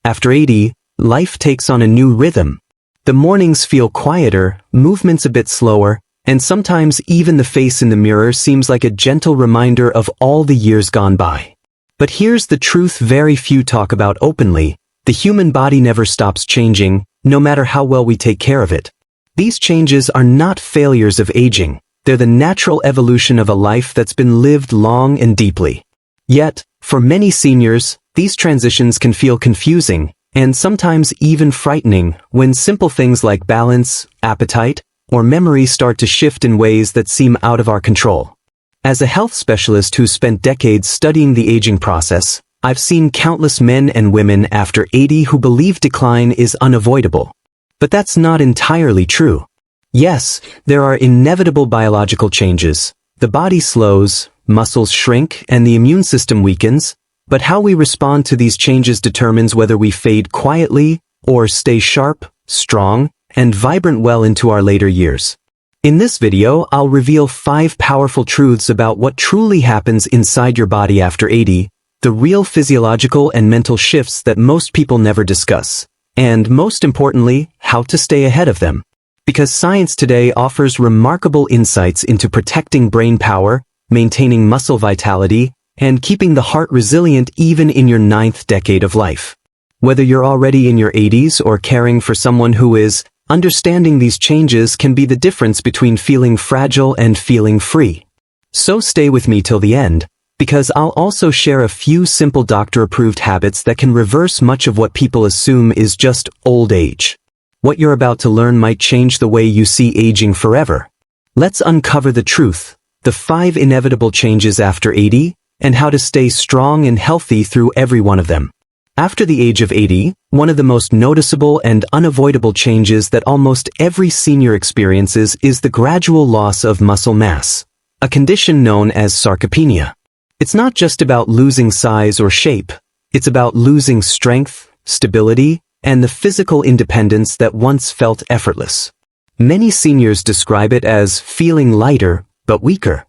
After 80, life takes on a new rhythm. The mornings feel quieter, movements a bit slower, and sometimes even the face in the mirror seems like a gentle reminder of all the years gone by. But here's the truth very few talk about openly: the human body never stops changing, no matter how well we take care of it. These changes are not failures of aging, they're the natural evolution of a life that's been lived long and deeply. Yet, for many seniors, these transitions can feel confusing, and sometimes even frightening, when simple things like balance, appetite, or memory start to shift in ways that seem out of our control. As a health specialist who's spent decades studying the aging process, I've seen countless men and women after 80 who believe decline is unavoidable. But that's not entirely true. Yes, there are inevitable biological changes. The body slows, muscles shrink, and the immune system weakens, but how we respond to these changes determines whether we fade quietly or stay sharp, strong, and vibrant well into our later years. In this video, I'll reveal 5 powerful truths about what truly happens inside your body after 80, the real physiological and mental shifts that most people never discuss, and most importantly, how to stay ahead of them. Because science today offers remarkable insights into protecting brain power, maintaining muscle vitality, and keeping the heart resilient even in your 9th decade of life. Whether you're already in your 80s or caring for someone who is, understanding these changes can be the difference between feeling fragile and feeling free. So stay with me till the end, because I'll also share a few simple doctor-approved habits that can reverse much of what people assume is just old age. What you're about to learn might change the way you see aging forever. Let's uncover the truth, the 5 inevitable changes after 80, and how to stay strong and healthy through every one of them. After the age of 80, one of the most noticeable and unavoidable changes that almost every senior experiences is the gradual loss of muscle mass, a condition known as sarcopenia. It's not just about losing size or shape, it's about losing strength, stability, and the physical independence that once felt effortless. Many seniors describe it as feeling lighter, but weaker.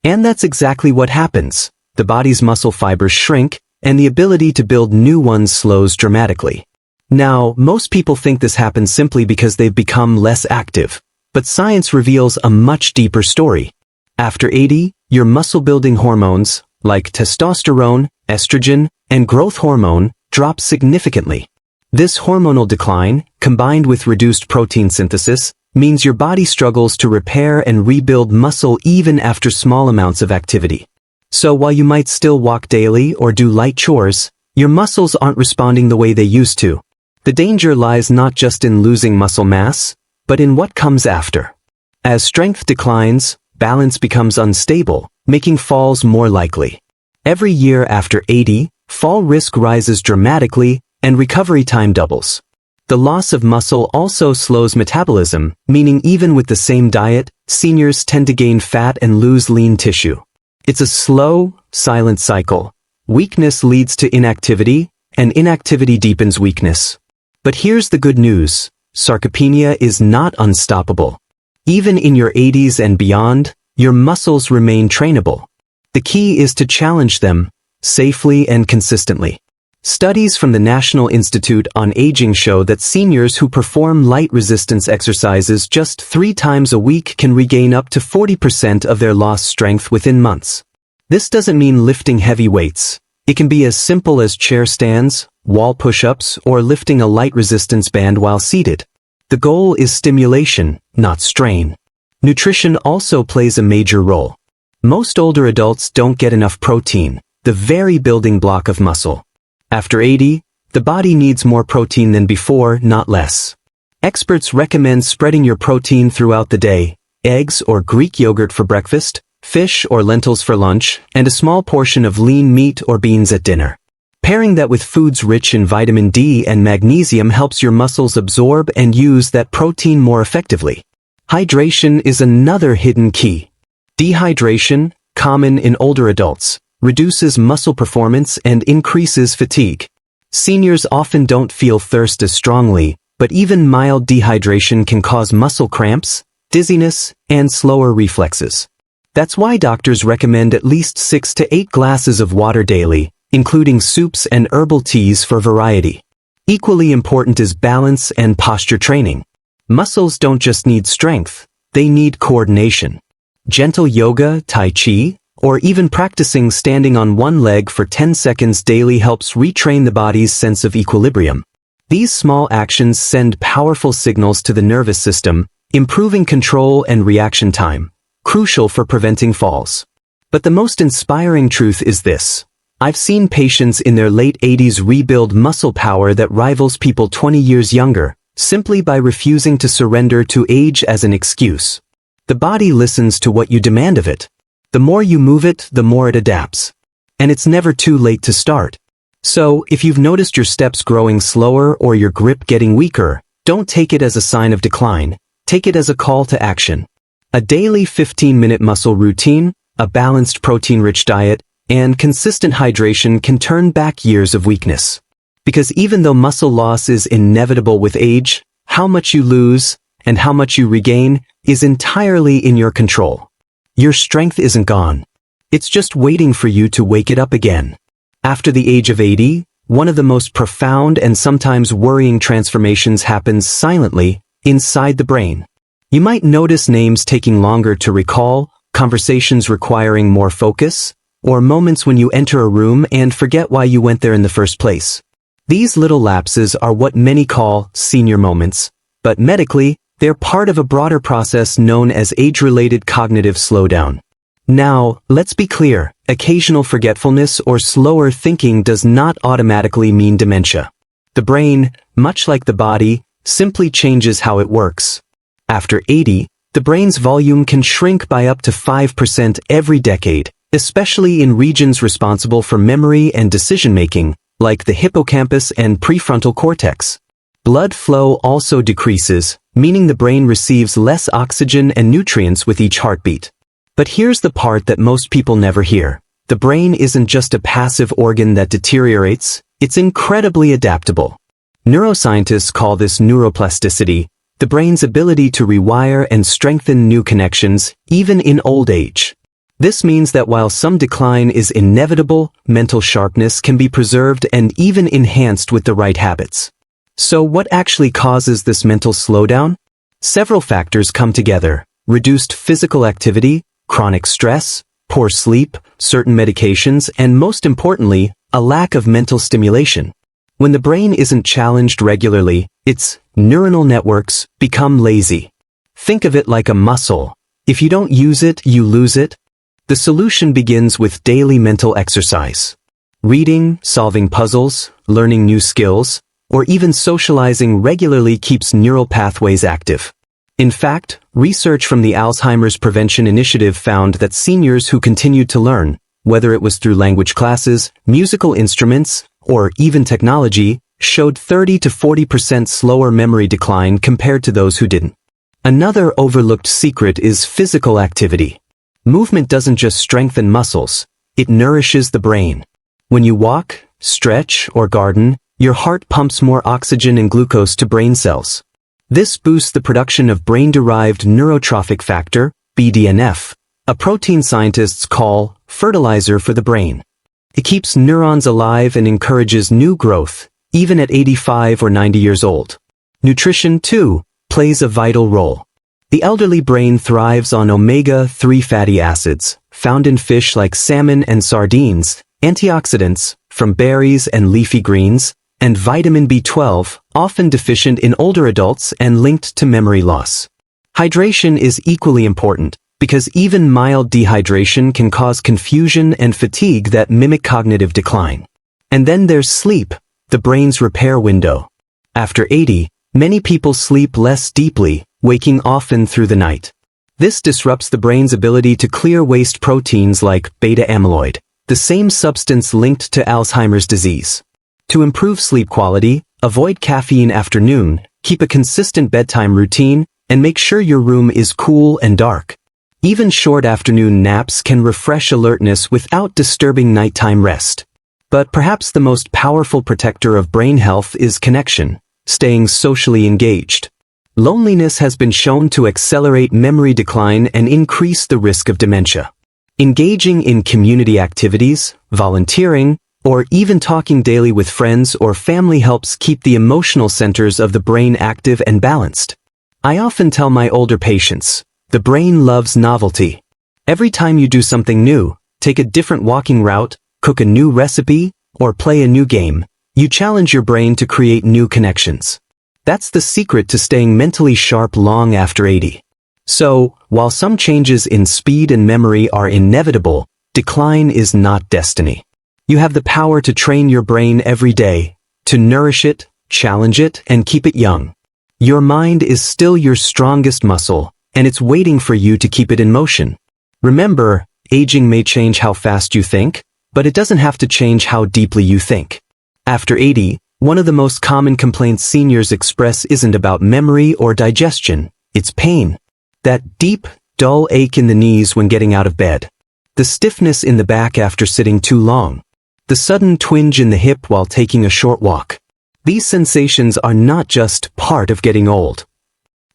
And that's exactly what happens. The body's muscle fibers shrink, and the ability to build new ones slows dramatically. Now, most people think this happens simply because they've become less active, but science reveals a much deeper story. After 80, your muscle-building hormones, like testosterone, estrogen, and growth hormone, drop significantly. This hormonal decline, combined with reduced protein synthesis, means your body struggles to repair and rebuild muscle even after small amounts of activity. So while you might still walk daily or do light chores, your muscles aren't responding the way they used to. The danger lies not just in losing muscle mass, but in what comes after. As strength declines, balance becomes unstable, making falls more likely. Every year after 80, fall risk rises dramatically and recovery time doubles. The loss of muscle also slows metabolism, meaning even with the same diet, seniors tend to gain fat and lose lean tissue. It's a slow, silent cycle. Weakness leads to inactivity, and inactivity deepens weakness. But here's the good news: sarcopenia is not unstoppable. Even in your 80s and beyond, your muscles remain trainable. The key is to challenge them, safely and consistently. Studies from the National Institute on Aging show that seniors who perform light resistance exercises just 3 times a week can regain up to 40% of their lost strength within months. This doesn't mean lifting heavy weights. It can be as simple as chair stands, wall push-ups, or lifting a light resistance band while seated. The goal is stimulation, not strain. Nutrition also plays a major role. Most older adults don't get enough protein, the very building block of muscle. After 80, the body needs more protein than before, not less. Experts recommend spreading your protein throughout the day: eggs or Greek yogurt for breakfast, fish or lentils for lunch, and a small portion of lean meat or beans at dinner. Pairing that with foods rich in vitamin D and magnesium helps your muscles absorb and use that protein more effectively. Hydration is another hidden key. Dehydration, common in older adults, reduces muscle performance and increases fatigue. Seniors often don't feel thirst as strongly, but even mild dehydration can cause muscle cramps, dizziness, and slower reflexes. That's why doctors recommend at least 6 to 8 glasses of water daily, including soups and herbal teas for variety. Equally important is balance and posture training. Muscles don't just need strength, they need coordination. Gentle yoga, tai chi, or even practicing standing on one leg for 10 seconds daily helps retrain the body's sense of equilibrium. These small actions send powerful signals to the nervous system, improving control and reaction time, crucial for preventing falls. But the most inspiring truth is this. I've seen patients in their late 80s rebuild muscle power that rivals people 20 years younger, simply by refusing to surrender to age as an excuse. The body listens to what you demand of it. The more you move it, the more it adapts. And it's never too late to start. So, if you've noticed your steps growing slower or your grip getting weaker, don't take it as a sign of decline, take it as a call to action. A daily 15-minute muscle routine, a balanced protein-rich diet, and consistent hydration can turn back years of weakness. Because even though muscle loss is inevitable with age, how much you lose and how much you regain is entirely in your control. Your strength isn't gone. It's just waiting for you to wake it up again. After the age of 80, one of the most profound and sometimes worrying transformations happens silently inside the brain. You might notice names taking longer to recall, conversations requiring more focus, or moments when you enter a room and forget why you went there in the first place. These little lapses are what many call senior moments, but medically, they're part of a broader process known as age-related cognitive slowdown. Now, let's be clear, occasional forgetfulness or slower thinking does not automatically mean dementia. The brain, much like the body, simply changes how it works. After 80, the brain's volume can shrink by up to 5% every decade, especially in regions responsible for memory and decision-making, like the hippocampus and prefrontal cortex. Blood flow also decreases, meaning the brain receives less oxygen and nutrients with each heartbeat. But here's the part that most people never hear. The brain isn't just a passive organ that deteriorates, it's incredibly adaptable. Neuroscientists call this neuroplasticity, the brain's ability to rewire and strengthen new connections, even in old age. This means that while some decline is inevitable, mental sharpness can be preserved and even enhanced with the right habits. So what actually causes this mental slowdown? Several factors come together: reduced physical activity, chronic stress, poor sleep, certain medications, and most importantly, a lack of mental stimulation. When the brain isn't challenged regularly, its neuronal networks become lazy. Think of it like a muscle. If you don't use it, you lose it. The solution begins with daily mental exercise. Reading, solving puzzles, learning new skills, or even socializing regularly keeps neural pathways active. In fact, research from the Alzheimer's Prevention Initiative found that seniors who continued to learn, whether it was through language classes, musical instruments, or even technology, showed 30 to 40% slower memory decline compared to those who didn't. Another overlooked secret is physical activity. Movement doesn't just strengthen muscles, it nourishes the brain. When you walk, stretch, or garden, your heart pumps more oxygen and glucose to brain cells. This boosts the production of brain-derived neurotrophic factor, BDNF, a protein scientists call fertilizer for the brain. It keeps neurons alive and encourages new growth, even at 85 or 90 years old. Nutrition, too, plays a vital role. The elderly brain thrives on omega-3 fatty acids, found in fish like salmon and sardines, antioxidants, from berries and leafy greens, and vitamin B12, often deficient in older adults and linked to memory loss. Hydration is equally important, because even mild dehydration can cause confusion and fatigue that mimic cognitive decline. And then there's sleep, the brain's repair window. After 80, many people sleep less deeply, waking often through the night. This disrupts the brain's ability to clear waste proteins like beta amyloid, the same substance linked to Alzheimer's disease. To improve sleep quality, avoid caffeine after noon, keep a consistent bedtime routine, and make sure your room is cool and dark. Even short afternoon naps can refresh alertness without disturbing nighttime rest. But perhaps the most powerful protector of brain health is connection, staying socially engaged. Loneliness has been shown to accelerate memory decline and increase the risk of dementia. Engaging in community activities, volunteering, or even talking daily with friends or family helps keep the emotional centers of the brain active and balanced. I often tell my older patients, the brain loves novelty. Every time you do something new, take a different walking route, cook a new recipe, or play a new game, you challenge your brain to create new connections. That's the secret to staying mentally sharp long after 80. So, while some changes in speed and memory are inevitable, decline is not destiny. You have the power to train your brain every day, to nourish it, challenge it, and keep it young. Your mind is still your strongest muscle, and it's waiting for you to keep it in motion. Remember, aging may change how fast you think, but it doesn't have to change how deeply you think. After 80, one of the most common complaints seniors express isn't about memory or digestion, it's pain. That deep, dull ache in the knees when getting out of bed. The stiffness in the back after sitting too long. The sudden twinge in the hip while taking a short walk. These sensations are not just part of getting old.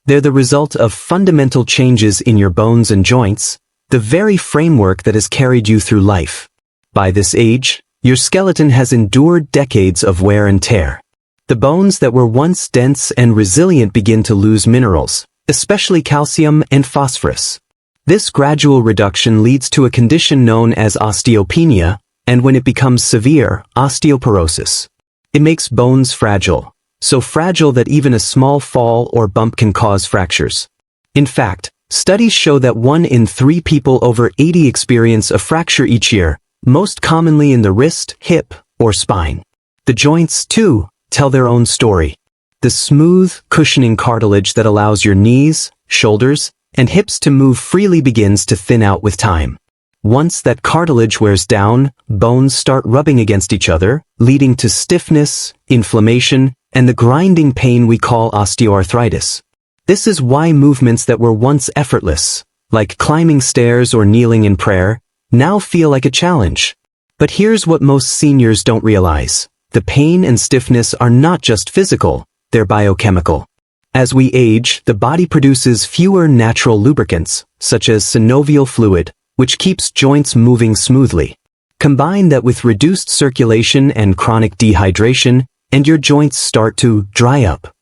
They're the result of fundamental changes in your bones and joints, the very framework that has carried you through life. By this age, your skeleton has endured decades of wear and tear. The bones that were once dense and resilient begin to lose minerals, especially calcium and phosphorus. This gradual reduction leads to a condition known as osteopenia, and when it becomes severe, osteoporosis. It makes bones fragile, so fragile that even a small fall or bump can cause fractures. In fact, studies show that 1 in 3 people over 80 experience a fracture each year, most commonly in the wrist, hip, or spine. The joints, too, tell their own story. The smooth, cushioning cartilage that allows your knees, shoulders, and hips to move freely begins to thin out with time. Once that cartilage wears down, bones start rubbing against each other, leading to stiffness, inflammation, and the grinding pain we call osteoarthritis. This is why movements that were once effortless, like climbing stairs or kneeling in prayer, now feel like a challenge. But here's what most seniors don't realize. The pain and stiffness are not just physical, they're biochemical. As we age, the body produces fewer natural lubricants, such as synovial fluid, which keeps joints moving smoothly. Combine that with reduced circulation and chronic dehydration, and your joints start to dry up.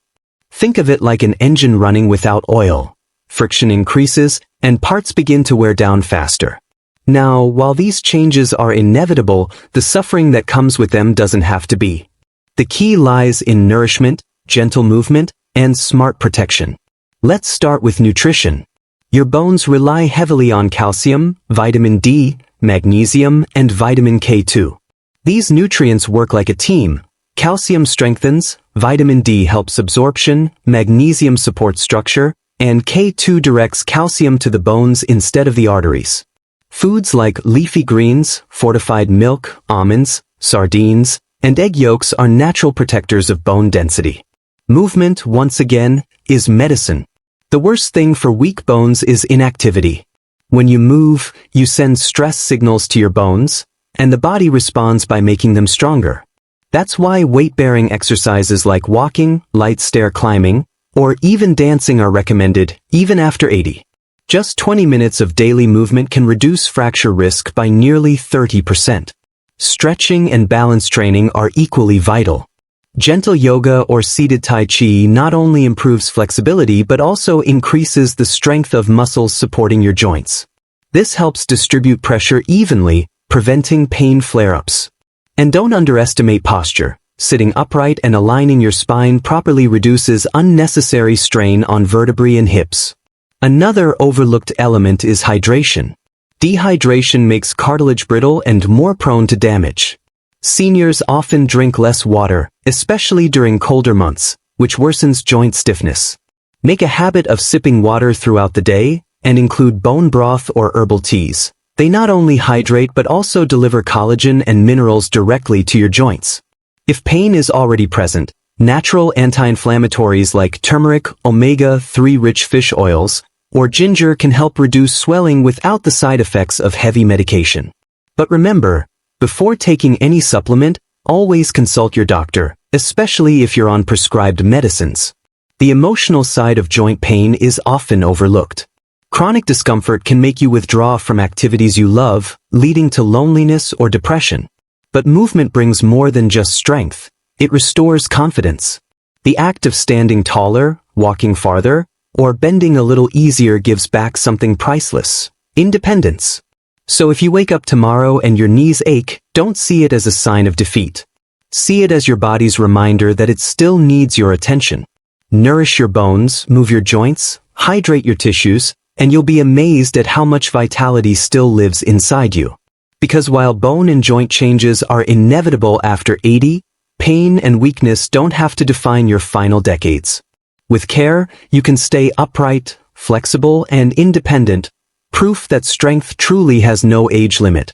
Think of it like an engine running without oil. Friction increases, and parts begin to wear down faster. Now, while these changes are inevitable, the suffering that comes with them doesn't have to be. The key lies in nourishment, gentle movement, and smart protection. Let's start with nutrition. Your bones rely heavily on calcium, vitamin D, magnesium, and vitamin K2. These nutrients work like a team. Calcium strengthens, vitamin D helps absorption, magnesium supports structure, and K2 directs calcium to the bones instead of the arteries. Foods like leafy greens, fortified milk, almonds, sardines, and egg yolks are natural protectors of bone density. Movement, once again, is medicine. The worst thing for weak bones is inactivity. When you move, you send stress signals to your bones, and the body responds by making them stronger. That's why weight-bearing exercises like walking, light stair climbing, or even dancing are recommended, even after 80. Just 20 minutes of daily movement can reduce fracture risk by nearly 30%. Stretching and balance training are equally vital. Gentle yoga or seated tai chi not only improves flexibility but also increases the strength of muscles supporting your joints. This helps distribute pressure evenly, preventing pain flare-ups. And don't underestimate posture. Sitting upright and aligning your spine properly reduces unnecessary strain on vertebrae and hips. Another overlooked element is hydration. Dehydration makes cartilage brittle and more prone to damage. Seniors often drink less water, especially during colder months, which worsens joint stiffness. Make a habit of sipping water throughout the day, and include bone broth or herbal teas. They not only hydrate but also deliver collagen and minerals directly to your joints. If pain is already present, natural anti-inflammatories like turmeric, omega-3 rich fish oils, or ginger can help reduce swelling without the side effects of heavy medication. But remember, before taking any supplement, always consult your doctor, especially if you're on prescribed medicines. The emotional side of joint pain is often overlooked. Chronic discomfort can make you withdraw from activities you love, leading to loneliness or depression. But movement brings more than just strength. It restores confidence. The act of standing taller, walking farther, or bending a little easier gives back something priceless: independence. So if you wake up tomorrow and your knees ache, don't see it as a sign of defeat. See it as your body's reminder that it still needs your attention. Nourish your bones, move your joints, hydrate your tissues, and you'll be amazed at how much vitality still lives inside you. Because while bone and joint changes are inevitable after 80, pain and weakness don't have to define your final decades. With care, you can stay upright, flexible, and independent, proof that strength truly has no age limit.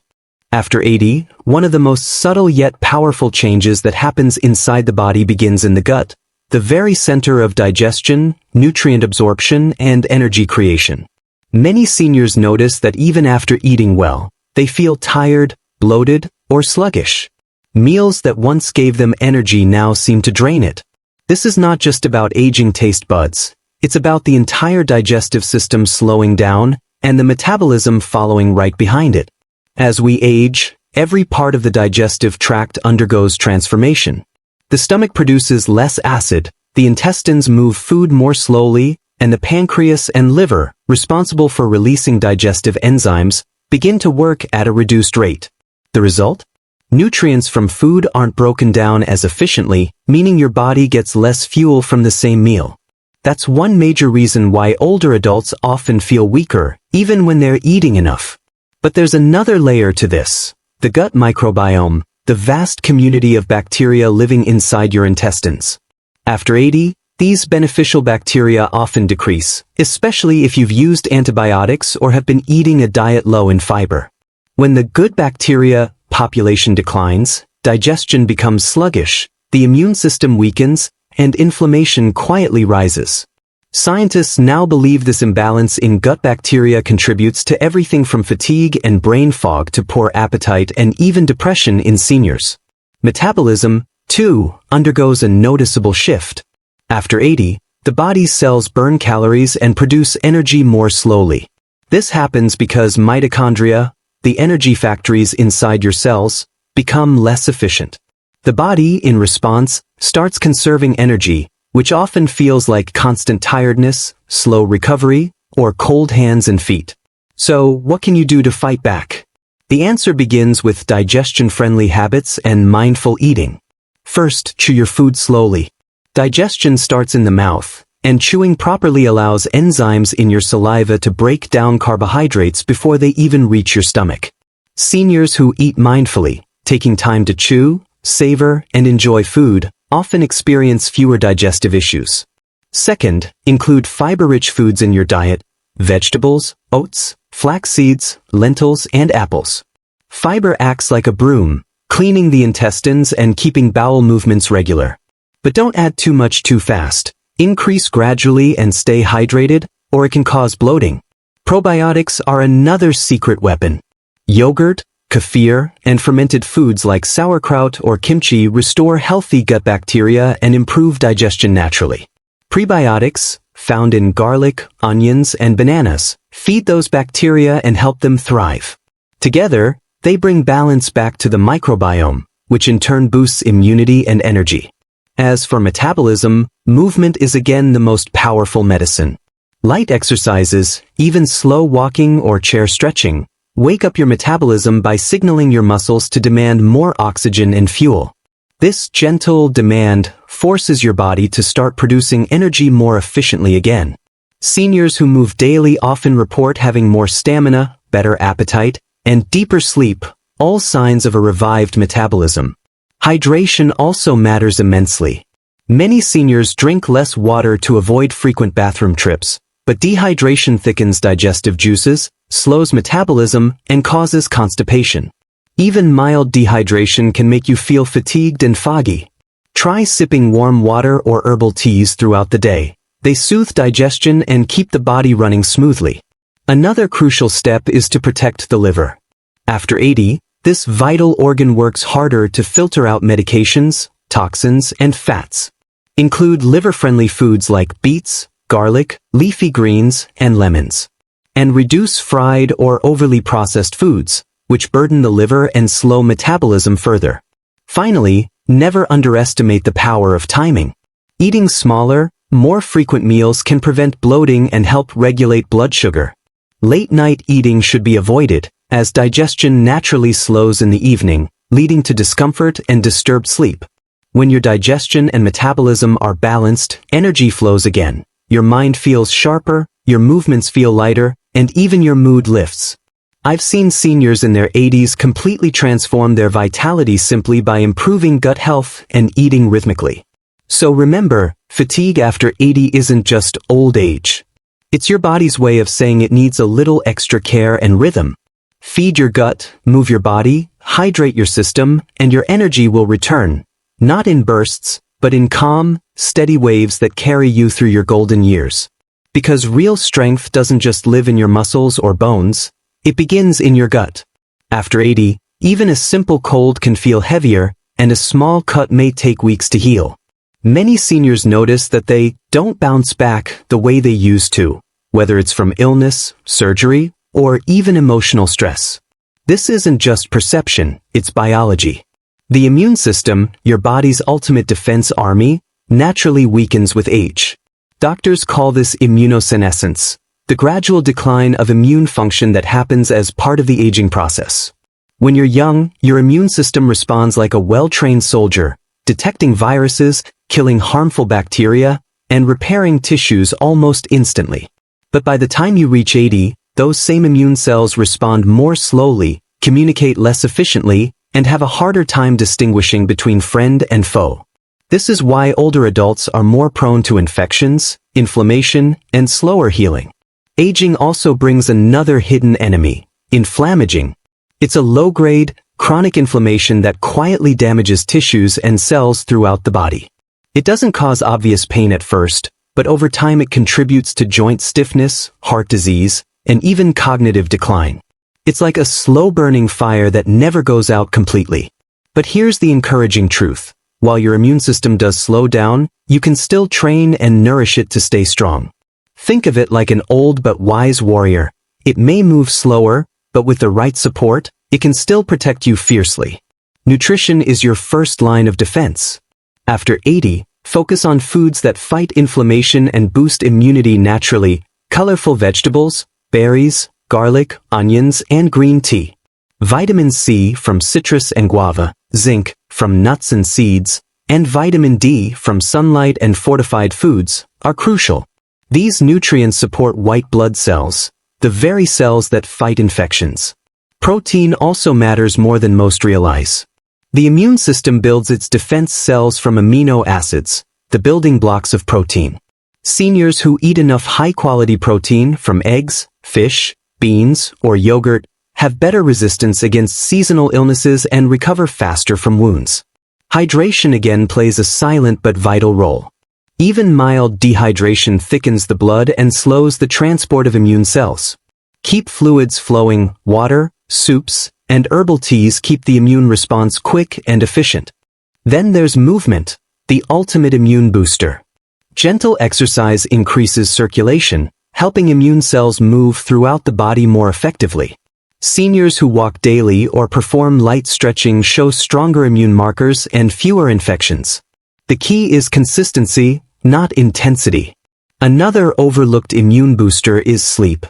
After 80, one of the most subtle yet powerful changes that happens inside the body begins in the gut, the very center of digestion, nutrient absorption, and energy creation. Many seniors notice that even after eating well, they feel tired, bloated, or sluggish. Meals that once gave them energy now seem to drain it. This is not just about aging taste buds. It's about the entire digestive system slowing down and the metabolism following right behind it. As we age, every part of the digestive tract undergoes transformation. The stomach produces less acid, the intestines move food more slowly, and the pancreas and liver, responsible for releasing digestive enzymes, begin to work at a reduced rate. The result? Nutrients from food aren't broken down as efficiently, meaning your body gets less fuel from the same meal. That's one major reason why older adults often feel weaker, even when they're eating enough. But there's another layer to this: the gut microbiome, the vast community of bacteria living inside your intestines. After 80, these beneficial bacteria often decrease, especially if you've used antibiotics or have been eating a diet low in fiber. When the good bacteria population declines, digestion becomes sluggish, the immune system weakens, and inflammation quietly rises. Scientists now believe this imbalance in gut bacteria contributes to everything from fatigue and brain fog to poor appetite and even depression in seniors. Metabolism, too, undergoes a noticeable shift. After 80, the body's cells burn calories and produce energy more slowly. This happens because mitochondria, the energy factories inside your cells, become less efficient. The body, in response, starts conserving energy, which often feels like constant tiredness, slow recovery, or cold hands and feet. So, what can you do to fight back? The answer begins with digestion-friendly habits and mindful eating. First, chew your food slowly. Digestion starts in the mouth, and chewing properly allows enzymes in your saliva to break down carbohydrates before they even reach your stomach. Seniors who eat mindfully, taking time to chew, savor, and enjoy food, often experience fewer digestive issues. Second, include fiber-rich foods in your diet: vegetables, oats, flax seeds, lentils, and apples. Fiber acts like a broom, cleaning the intestines and keeping bowel movements regular. But don't add too much too fast. Increase gradually and stay hydrated, or it can cause bloating. Probiotics are another secret weapon. Yogurt, kefir, and fermented foods like sauerkraut or kimchi restore healthy gut bacteria and improve digestion naturally. Prebiotics, found in garlic, onions, and bananas, feed those bacteria and help them thrive. Together, they bring balance back to the microbiome, which in turn boosts immunity and energy. As for metabolism, movement is again the most powerful medicine. Light exercises, even slow walking or chair stretching, wake up your metabolism by signaling your muscles to demand more oxygen and fuel. This gentle demand forces your body to start producing energy more efficiently again. Seniors who move daily often report having more stamina, better appetite, and deeper sleep, all signs of a revived metabolism. Hydration also matters immensely. Many seniors drink less water to avoid frequent bathroom trips, but dehydration thickens digestive juices, slows metabolism, and causes constipation. Even mild dehydration can make you feel fatigued and foggy. Try sipping warm water or herbal teas throughout the day. They soothe digestion and keep the body running smoothly. Another crucial step is to protect the liver. After 80, this vital organ works harder to filter out medications, toxins, and fats. Include liver-friendly foods like beets, garlic, leafy greens, and lemons. And reduce fried or overly processed foods, which burden the liver and slow metabolism further. Finally, never underestimate the power of timing. Eating smaller, more frequent meals can prevent bloating and help regulate blood sugar. Late-night eating should be avoided, as digestion naturally slows in the evening, leading to discomfort and disturbed sleep. When your digestion and metabolism are balanced, energy flows again. Your mind feels sharper, your movements feel lighter, and even your mood lifts. I've seen seniors in their 80s completely transform their vitality simply by improving gut health and eating rhythmically. So remember, fatigue after 80 isn't just old age. It's your body's way of saying it needs a little extra care and rhythm. Feed your gut, move your body, hydrate your system, and your energy will return, not in bursts, but in calm, steady waves that carry you through your golden years. Because real strength doesn't just live in your muscles or bones, it begins in your gut. After 80, even a simple cold can feel heavier, and a small cut may take weeks to heal. Many seniors notice that they don't bounce back the way they used to, whether it's from illness, surgery, or even emotional stress. This isn't just perception, it's biology. The immune system, your body's ultimate defense army, naturally weakens with age. Doctors call this immunosenescence, the gradual decline of immune function that happens as part of the aging process. When you're young, your immune system responds like a well-trained soldier, detecting viruses, killing harmful bacteria, and repairing tissues almost instantly. But by the time you reach 80, those same immune cells respond more slowly, communicate less efficiently, and have a harder time distinguishing between friend and foe. This is why older adults are more prone to infections, inflammation, and slower healing. Aging also brings another hidden enemy, inflammaging. It's a low-grade, chronic inflammation that quietly damages tissues and cells throughout the body. It doesn't cause obvious pain at first, but over time it contributes to joint stiffness, heart disease, and even cognitive decline. It's like a slow-burning fire that never goes out completely. But here's the encouraging truth. While your immune system does slow down, you can still train and nourish it to stay strong. Think of it like an old but wise warrior. It may move slower, but with the right support, it can still protect you fiercely. Nutrition is your first line of defense. After 80, focus on foods that fight inflammation and boost immunity naturally. Colorful vegetables, berries, garlic, onions, and green tea. Vitamin C from citrus and guava, zinc from nuts and seeds, and vitamin D from sunlight and fortified foods are crucial. These nutrients support white blood cells, the very cells that fight infections. Protein also matters more than most realize. The immune system builds its defense cells from amino acids, the building blocks of protein. Seniors who eat enough high-quality protein from eggs, fish, beans, or yogurt have better resistance against seasonal illnesses and recover faster from wounds. Hydration again plays a silent but vital role. Even mild dehydration thickens the blood and slows the transport of immune cells. Keep fluids flowing. Water, soups, and herbal teas keep the immune response quick and efficient. Then there's movement, the ultimate immune booster. Gentle exercise increases circulation, helping immune cells move throughout the body more effectively. Seniors who walk daily or perform light stretching show stronger immune markers and fewer infections. The key is consistency, not intensity. Another overlooked immune booster is sleep.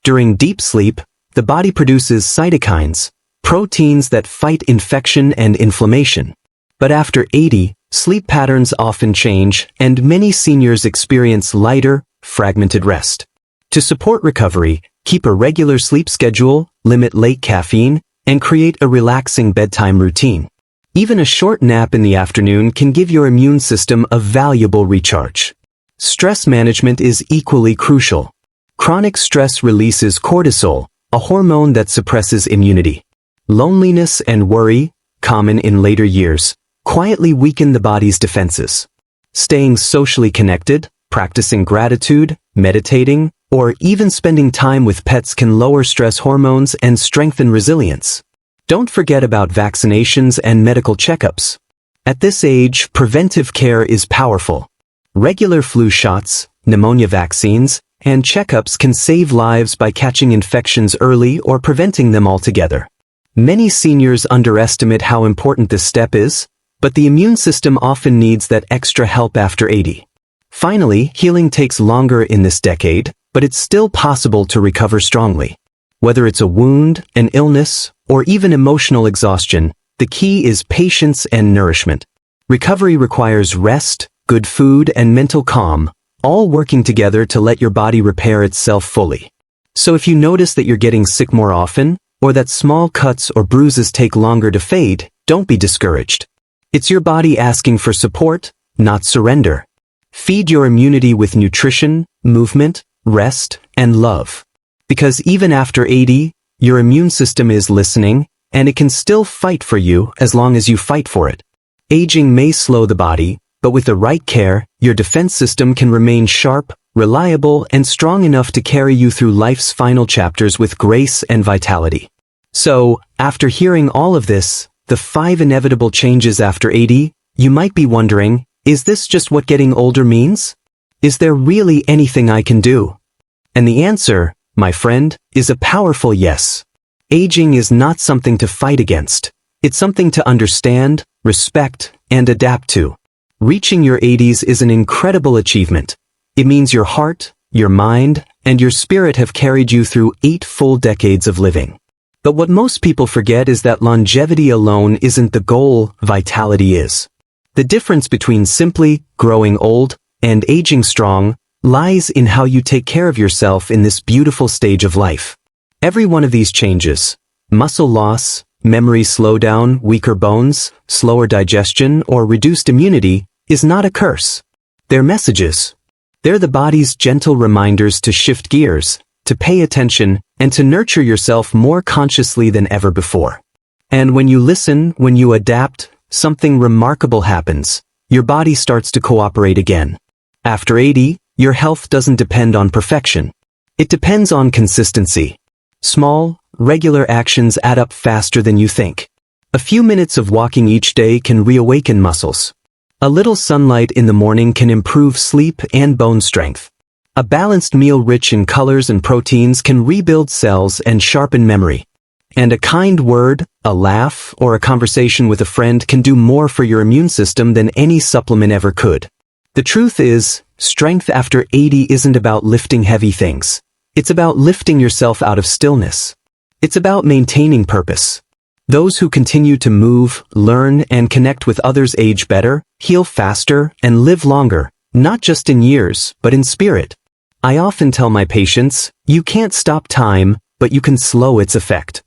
During deep sleep, the body produces cytokines, proteins that fight infection and inflammation. But after 80, sleep patterns often change, and many seniors experience lighter, fragmented rest. To support recovery, keep a regular sleep schedule, limit late caffeine, and create a relaxing bedtime routine. Even a short nap in the afternoon can give your immune system a valuable recharge. Stress management is equally crucial. Chronic stress releases cortisol, a hormone that suppresses immunity. Loneliness and worry, common in later years, quietly weaken the body's defenses. Staying socially connected, practicing gratitude, meditating, or even spending time with pets can lower stress hormones and strengthen resilience. Don't forget about vaccinations and medical checkups. At this age, preventive care is powerful. Regular flu shots, pneumonia vaccines, and checkups can save lives by catching infections early or preventing them altogether. Many seniors underestimate how important this step is, but the immune system often needs that extra help after 80. Finally, healing takes longer in this decade, but it's still possible to recover strongly. Whether it's a wound, an illness, or even emotional exhaustion, the key is patience and nourishment. Recovery requires rest, good food, and mental calm, all working together to let your body repair itself fully. So if you notice that you're getting sick more often, or that small cuts or bruises take longer to fade, don't be discouraged. It's your body asking for support, not surrender. Feed your immunity with nutrition, movement, rest, and love. Because even after 80, your immune system is listening, and it can still fight for you as long as you fight for it. Aging may slow the body, but with the right care, your defense system can remain sharp, reliable, and strong enough to carry you through life's final chapters with grace and vitality. So, after hearing all of this, the 5 inevitable changes after 80, you might be wondering, is this just what getting older means? Is there really anything I can do? And the answer, my friend, is a powerful yes. Aging is not something to fight against. It's something to understand, respect, and adapt to. Reaching your 80s is an incredible achievement. It means your heart, your mind, and your spirit have carried you through 8 full decades of living. But what most people forget is that longevity alone isn't the goal, vitality is. The difference between simply growing old and aging strong lies in how you take care of yourself in this beautiful stage of life. Every one of these changes, muscle loss, memory slowdown, weaker bones, slower digestion, or reduced immunity, is not a curse. They're messages. They're the body's gentle reminders to shift gears, to pay attention, and to nurture yourself more consciously than ever before. And when you listen, when you adapt, something remarkable happens. Your body starts to cooperate again. After 80, your health doesn't depend on perfection. It depends on consistency. Small, regular actions add up faster than you think. A few minutes of walking each day can reawaken muscles. A little sunlight in the morning can improve sleep and bone strength. A balanced meal rich in colors and proteins can rebuild cells and sharpen memory. And a kind word, a laugh, or a conversation with a friend can do more for your immune system than any supplement ever could. The truth is, strength after 80 isn't about lifting heavy things. It's about lifting yourself out of stillness. It's about maintaining purpose. Those who continue to move, learn, and connect with others age better, heal faster, and live longer, not just in years, but in spirit. I often tell my patients, you can't stop time, but you can slow its effect.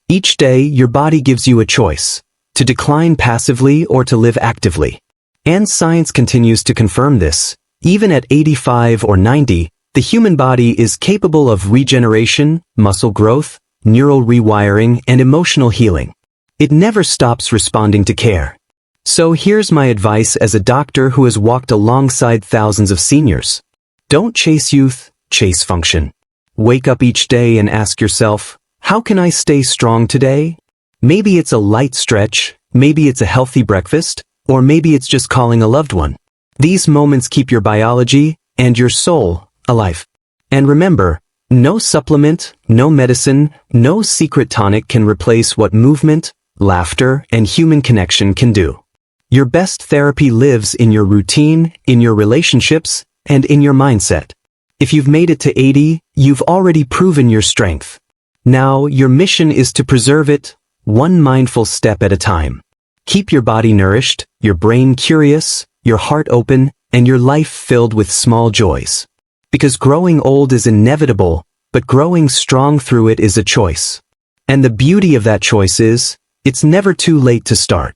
Each day, your body gives you a choice, to decline passively or to live actively. And science continues to confirm this. Even at 85 or 90, the human body is capable of regeneration, muscle growth, neural rewiring, and emotional healing. It never stops responding to care. So here's my advice as a doctor who has walked alongside thousands of seniors. Don't chase youth, chase function. Wake up each day and ask yourself, how can I stay strong today? Maybe it's a light stretch, maybe it's a healthy breakfast, or maybe it's just calling a loved one. These moments keep your biology and your soul alive. And remember, no supplement, no medicine, no secret tonic can replace what movement, laughter, and human connection can do. Your best therapy lives in your routine, in your relationships, and in your mindset. If you've made it to 80, you've already proven your strength. Now, your mission is to preserve it, one mindful step at a time. Keep your body nourished, your brain curious, your heart open, and your life filled with small joys. Because growing old is inevitable, but growing strong through it is a choice. And the beauty of that choice is, it's never too late to start.